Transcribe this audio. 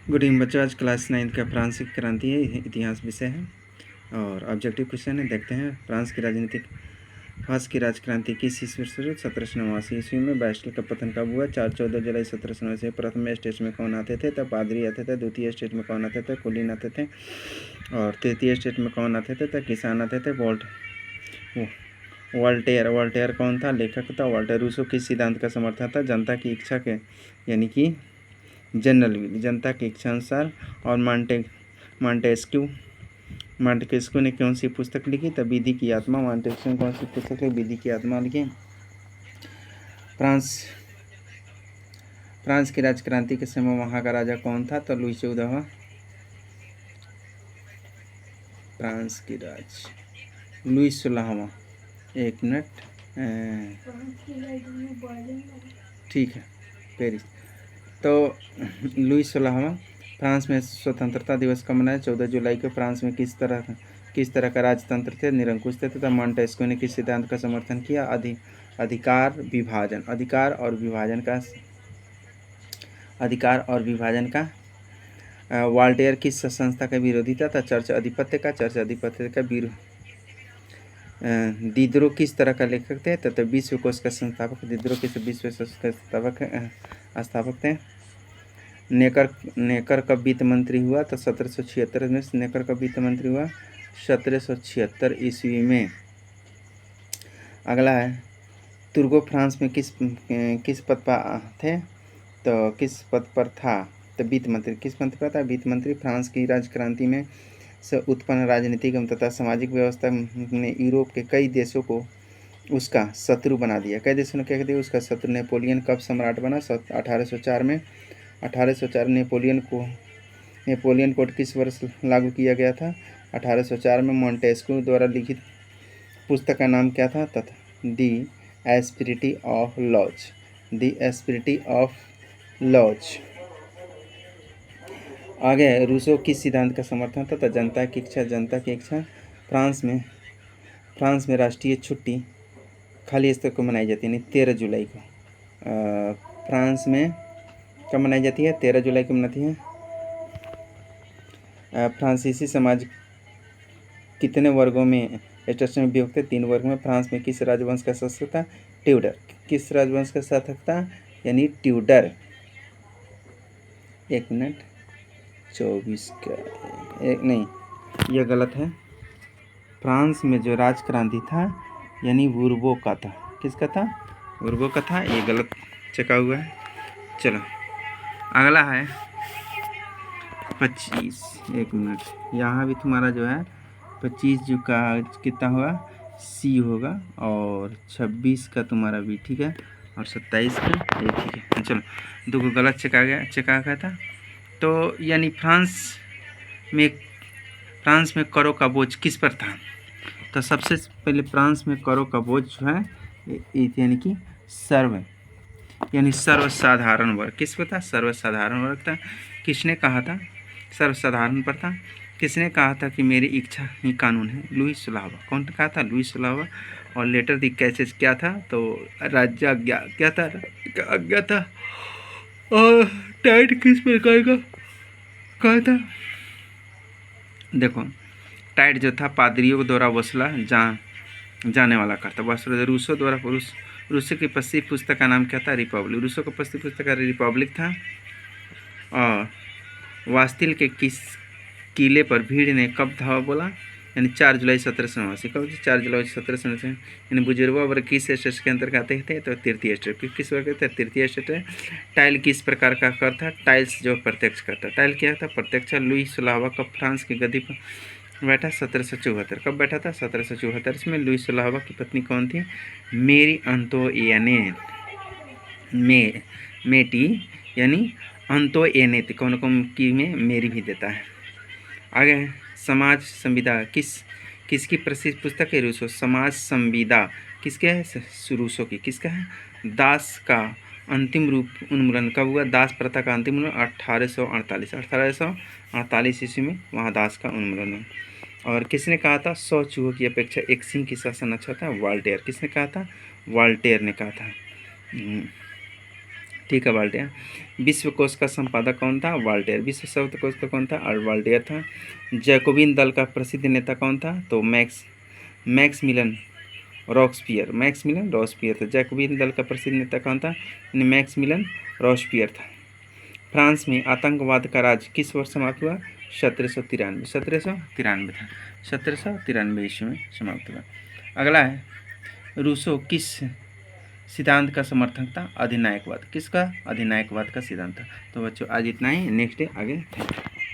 Good evening बच्चों, आज class 9 का फ्रांसीसी क्रांति है, इतिहास विषय है और ऑब्जेक्टिव क्वेश्चन है। देखते हैं फ्रांस की राजक्रांति किस ईस्वी शुरू? 1789 ईस्वी में। बैस्टिल का पतन कब हुआ? 14 जुलाई 1789। प्रथम स्टेज में कौन आते थे? तब पादरी आते थे। द्वितीय स्टेज में कौन आते थे? कुलीन आते थे। और तृतीय स्टेज में कौन आते थे? तब किसान आते थे। वोल्टेयर कौन था? लेखक था। वोल्टेयर रूसो किस सिद्धांत का समर्थन था? जनता की इच्छा के, यानी कि जनरल विल, जनता की इच्छा अनुसार। और मॉन्टेस्क्यू ने कौन सी पुस्तक लिखी? तब विधि की आत्मा। मॉन्टेस्क्यू ने कौन सी पुस्तक लिखी? विधि की आत्मा लिखी। फ्रांस की राजक्रांति के समय वहाँ का राजा कौन था? तो लुई 14वां। फ्रांस की लुई 16वां। एक मिनट, ठीक है, पेरिस। तो लुई 16वां। फ्रांस में स्वतंत्रता दिवस कब मनाया? 14 जुलाई को। फ्रांस में किस तरह का राजतंत्र थे? निरंकुश थे। तथा मॉन्टेस्क्यू ने किस सिद्धांत का समर्थन किया? अधिकार और विभाजन का। वॉल्टेयर किस संस्था का विरोधी था? चर्च आधिपत्य का विरोध। दिदरो किस तरह का लेखक थे? तथा विश्व कोश का संस्थापक। दिदरो किस विश्व कोश का स्थापक थे। नेकर कब वित्त मंत्री हुआ? तो 1776 में नेकर कब वित्त मंत्री हुआ? 1776 ईस्वी में। अगला है, तुर्गो फ्रांस में किस पद पर थे? तो किस पद पर था? तो वित्त मंत्री। किस पद पर था? वित्त मंत्री। फ्रांस की राजक्रांति में से उत्पन्न राजनीतिक तथा सामाजिक व्यवस्था ने यूरोप के कई देशों को उसका शत्रु बना दिया। कई देशों ने क्या कर दिया? उसका शत्रु। नेपोलियन कब सम्राट बना? 1804 में। 1804 नेपोलियन कोड किस वर्ष लागू किया गया था? 1804 में। मॉन्टेस्क्यू द्वारा लिखित पुस्तक का नाम क्या था? तथा दी एस्पिरिटी ऑफ लॉज। आगे, रूसो किस सिद्धांत का समर्थन था? जनता की इच्छा। फ्रांस में राष्ट्रीय छुट्टी खाली स्तर को मनाई जाती है, यानी 13 जुलाई को। फ्रांस में कब मनाई जाती है? 13 जुलाई को मनाती है। फ्रांसीसी समाज कितने वर्गों में स्टेशन में विभक्त है? 3 वर्ग में। फ्रांस में किस राजवंश का शासक था? ट्यूडर। किस राजवंश का शासक था? यानी ट्यूडर। एक मिनट, 24 का नहीं, यह गलत है। फ्रांस में जो राजक्रांति था यानी बुर्बो का था। किसका था? बुर्बो का था। ये गलत चेका हुआ है। चलो अगला है 25। एक मिनट, यहाँ भी तुम्हारा जो है 25 जो का कितना होगा? सी होगा। और 26 का तुम्हारा भी ठीक है। और 27 का ये ठीक है। चलो, दो को गलत चेका गया था। तो यानी फ्रांस में करों का बोझ किस पर था? तो सबसे पहले फ्रांस में करों का बोझ जो है यानी कि सर्वसाधारण वर्ग। किस पर था? सर्वसाधारण वर्ग था। किसने कहा था? सर्वसाधारण पर था। किसने कहा था कि मेरी इच्छा ही कानून है? लुई 16वां। कौन कहा था? लुई 16वां। और लेटर दी कैसेज क्या था? तो राज्याज्ञा क्या था? आज्ञा था। और टाइट किस प्रकार का कहा था? देखो, टाइट जो था पादरियों द्वारा वसूला जाने वाला करता। रूसो द्वारा रूसो की प्रसिद्ध पुस्तक का नाम क्या था? रिपब्लिक। रूसो का प्रसिद्ध पुस्तक का रिपब्लिक था। और वास्तिल के किस किले पर भीड़ ने कब धावा बोला? यानी 4 जुलाई 1789। कब? 4 जुलाई 1789। यानी बुजुर्गा वर्ग किस स्टेट के अंतर्गत आते थे? तो तृतीय स्टेट। किस वर्ग थे? तृतीय स्टेट है। टाइल किस प्रकार का कर था? टाइल्स जो प्रत्यक्ष करता। टाइल क्या था? प्रत्यक्ष। लुई 16वां कब फ्रांस की गद्दी पर बैठा? 1774। कब बैठा था? 1774। इसमें लुई 16वां की पत्नी कौन थी? मेरी अंतोइनेट। मेटी यानी अंतोइनेट। कौन की में मेरी भी देता है। आगे है समाज संविदा किसकी प्रसिद्ध पुस्तक है? रूसो। समाज संविदा किसके है? रूसो की। किसका है? दास का अंतिम रूप उन्मूलन कब हुआ? दास प्रथा का अंतिम उन्मूलन 1848 ईस्वी में वहाँ दास का उन्मूलन हुआ। और किसने कहा था 100 चूहों की अपेक्षा एक सिंह की शासन अच्छा था? वॉल्टेयर। किसने कहा था? वॉल्टेयर ने कहा था। ठीक है, वाल्टेयर। विश्व कोश का संपादक कौन था? वाल्टेयर। विश्व शब्दकोश का कौन था? वाल्टेयर था। जैकोबिन दल का प्रसिद्ध नेता कौन था? तो मैक्समिलन रॉब्सपियर था। जैकोबिन दल का प्रसिद्ध नेता कौन था? मैक्समिलन रॉब्सपियर था। फ्रांस में आतंकवाद का राज किस वर्ष समाप्त हुआ? 1793। 1793 था। 1793 ईस्वी में समाप्त हुआ। अगला है, रूसो किस सिद्धांत का समर्थक था? अधिनायकवाद। किसका? अधिनायकवाद का सिद्धांत था। तो बच्चों आज इतना ही, नेक्स्ट डे आगे।